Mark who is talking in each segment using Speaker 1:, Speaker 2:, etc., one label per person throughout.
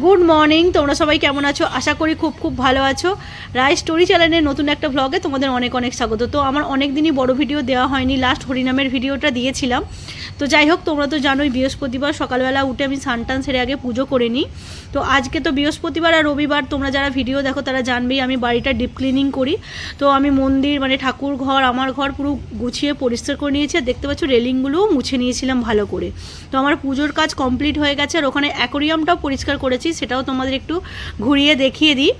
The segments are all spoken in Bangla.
Speaker 1: গুড মর্নিং, তোমরা সবাই কেমন আছো? আশা করি খুব খুব ভালো আছো। রায় স্টোরি চ্যানেলের নতুন একটা ভ্লগে তোমাদের অনেক অনেক স্বাগত। তো আমার অনেক দিনই বড় ভিডিও দেওয়া হয়নি, লাস্ট হরিনামের ভিডিওটা দিয়েছিলাম। তো যাই হোক, তোমরা তো জানোই বৃহস্পতিবার সকালবেলা উঠে আমি স্নান সেরে আগে পুজো করে নিই। তো আজকে তো বৃহস্পতিবার আর রবিবার, তোমরা যারা ভিডিও দেখো তারা জানবেই আমি বাড়িটা ডিপ ক্লিনিং করি। তো আমি মন্দির মানে ঠাকুর ঘর, আমার ঘর পুরো গুছিয়ে পরিষ্কার করে নিয়েছি। আর দেখতে পাচ্ছ রেলিংগুলোও মুছে নিয়েছিলাম ভালো করে। তো আমার পুজোর কাজ কমপ্লিট হয়ে গেছে। আর ওখানে অ্যাকোরিয়ামটাও পরিষ্কার করেছি, সেটাও তোমাদের একটু ঘুরিয়ে দেখিয়ে দিই।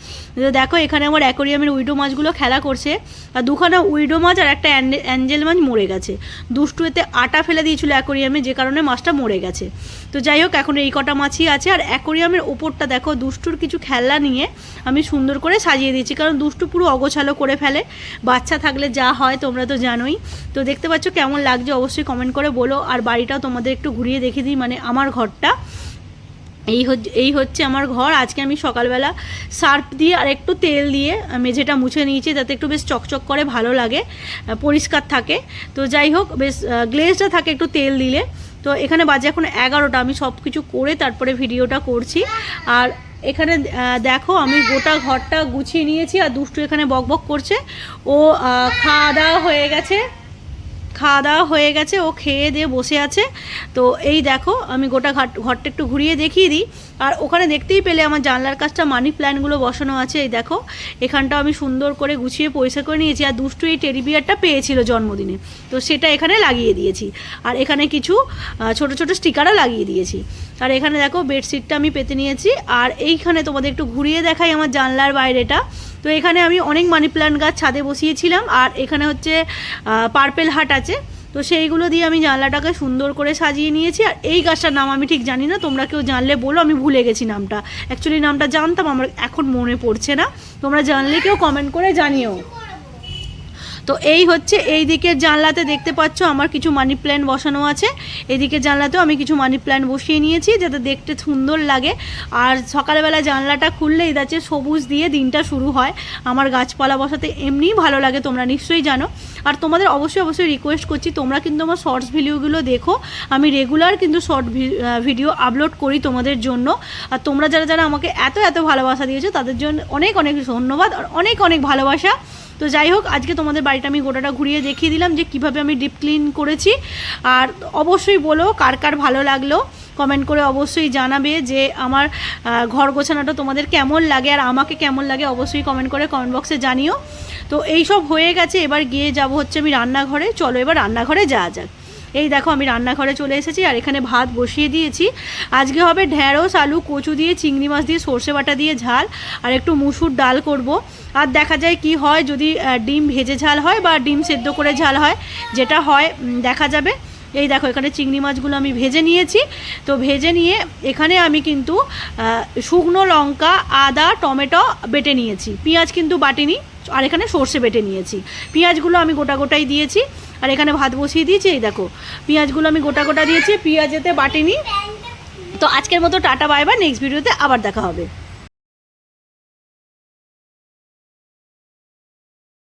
Speaker 1: দেখো এখানে আমার অ্যাকোরিয়ামের উইডো মাছগুলো খেলা করছে। আর দুখানা উইডো মাছ আর একটা অ্যাঞ্জেল মাছ মরে গেছে। দুষ্টু এতে আটা ফেলে দিয়েছিল অ্যাকোরিয়ামে, যে কারণে মাছটা মরে গেছে। তো যাই হোক, এখন এই কটা মাছই আছে। আর অ্যাকোরিয়ামের ওপরটা দেখো দুষ্টুর কিছু খেলনা নিয়ে আমি সুন্দর করে সাজিয়ে দিয়েছি, কারণ দুষ্টু পুরো অগোছালো করে ফেলে। বাচ্চা থাকলে যা হয় তোমরা তো জানোই। তো দেখতে পাচ্ছ কেমন লাগছে অবশ্যই কমেন্ট করে বলো। আর বাড়িটাও তোমাদের একটু ঘুরিয়ে দেখিয়ে দিই, মানে আমার ঘরটা এই হচ্ছে আমার ঘর। আজকে আমি সকালবেলা সার্ফ দিয়ে আর একটু তেল দিয়ে মেঝেটা মুছে নিয়েছি, যাতে একটু বেশ চকচক করে ভালো লাগে, পরিষ্কার থাকে। তো যাই হোক, বেশ গ্লেজটা থাকে একটু তেল দিলে। তো এখানে বাজে এখন 11টা, আমি সব কিছু করে তারপরে ভিডিওটা করছি। আর এখানে দেখো আমি গোটা ঘরটা গুছিয়ে নিয়েছি। আর দুষ্টু এখানে বকবক করছে। ও খাওয়া দাওয়া হয়ে গেছে, ও খেয়ে দিয়ে বসে আছে। তো এই দেখো আমি গোটা ঘরটা একটু ঘুরিয়ে দেখিয়ে দিই। আর ওখানে দেখতেই পেলে আমার জানলার কাছটা মানি প্ল্যান্টগুলো বসানো আছে। এই দেখো এখানটাও আমি সুন্দর করে গুছিয়ে পরিষ্কার করে নিয়েছি। আর দুষ্টু এই টেডি বিয়ারটা পেয়েছিল জন্মদিনে, তো সেটা এখানে লাগিয়ে দিয়েছি। আর এখানে কিছু ছোট ছোট স্টিকারও লাগিয়ে দিয়েছি। আর এখানে দেখো বেডশিটটা আমি পেতে নিয়েছি। আর এইখানে তোমাদের একটু ঘুরিয়ে দেখাই আমার জানলার বাইরেটা। তো এখানে আমি অনেক মানি প্ল্যান্ট গাছ ছাদে বসিয়েছিলাম। আর এখানে হচ্ছে পার্পেল হার্ট আছে, তো সেইগুলো দিয়ে আমি জানলাটাকে সুন্দর করে সাজিয়ে নিয়েছি। আর এই গাছটার নাম আমি ঠিক জানি না, তোমরা কেউ জানলে বলো, আমি ভুলে গেছি নামটা। অ্যাকচুয়ালি নামটা জানতাম, আমার এখন মনে পড়ছে না। তোমরা জানলে কেউ কমেন্ট করে জানিও। তো এই হচ্ছে এই দিকের জানলাতে দেখতে পাচ্ছ আমার কিছু মানি প্ল্যান্ট বসানো আছে। এদিকের জানলাতেও আমি কিছু মানি প্ল্যান্ট বসিয়ে নিয়েছি, যাতে দেখতে সুন্দর লাগে। আর সকালবেলা জানলাটা খুললেই যাচ্ছে সবুজ দিয়ে দিনটা শুরু হয়। আমার গাছপালা বসাতে এমনিই ভালো লাগে, তোমরা নিশ্চয়ই জানো। আর তোমাদের অবশ্যই রিকোয়েস্ট করছি, তোমরা কিন্তু আমার শর্টস ভিডিওগুলো দেখো। আমি রেগুলার কিন্তু শর্ট ভিডিও আপলোড করি তোমাদের জন্য। আর তোমরা যারা আমাকে এত ভালোবাসা দিয়েছো তাদের জন্য অনেক অনেক ধন্যবাদ আর অনেক অনেক ভালোবাসা। তো যাই হোক, আজকে তোমাদের বাড়িটা আমি গোটাটা ঘুরিয়ে দেখিয়ে দিলাম যে কিভাবে আমি ডিপ ক্লিন করেছি। আর অবশ্যই বলো কার কার ভালো লাগলো, কমেন্ট করে অবশ্যই জানাবে যে আমার ঘর গোছানোটা তোমাদের কেমন লাগে আর আমাকে কেমন লাগে। অবশ্যই কমেন্ট করে কমেন্ট বক্সে জানিও। তো এই সব হয়ে গেছে, এবার গিয়ে যাব হচ্ছে আমি রান্নাঘরে। চলো এবার রান্নাঘরে যাওয়া যাক। এই দেখো আমি রান্নাঘরে চলে এসেছি। আর এখানে ভাত বসিয়ে দিয়েছি। আজকে হবে ঢ্যাঁড়স, আলু, কচু দিয়ে, চিংড়ি মাছ দিয়ে, সর্ষে বাটা দিয়ে ঝাল, আর একটু মুসুর ডাল করব। আর দেখা যায় কি হয়, যদি ডিম ভেজে ঝাল হয় বা ডিম সেদ্ধ করে ঝাল হয়, যেটা হয় দেখা যাবে। এই দেখো এখানে চিংড়ি মাছগুলো আমি ভেজে নিয়েছি। তো ভেজে নিয়ে এখানে আমি কিন্তু শুকনো লঙ্কা, আদা, টমেটো বেটে নিয়েছি, পেঁয়াজ কিন্তু বাটিনি। আর এখানে সর্ষে বেটে নিয়েছি। পেঁয়াজগুলো আমি গোটাই দিয়েছি। আর এখানে ভাত বসিয়ে দিয়েছি। এই দেখো পেঁয়াজগুলো আমি গোটা দিয়েছি, পেঁয়াজেতে বাটিনি। তো আজকের মতো টাটা, বাই বাই। নেক্সট ভিডিওতে আবার দেখা হবে।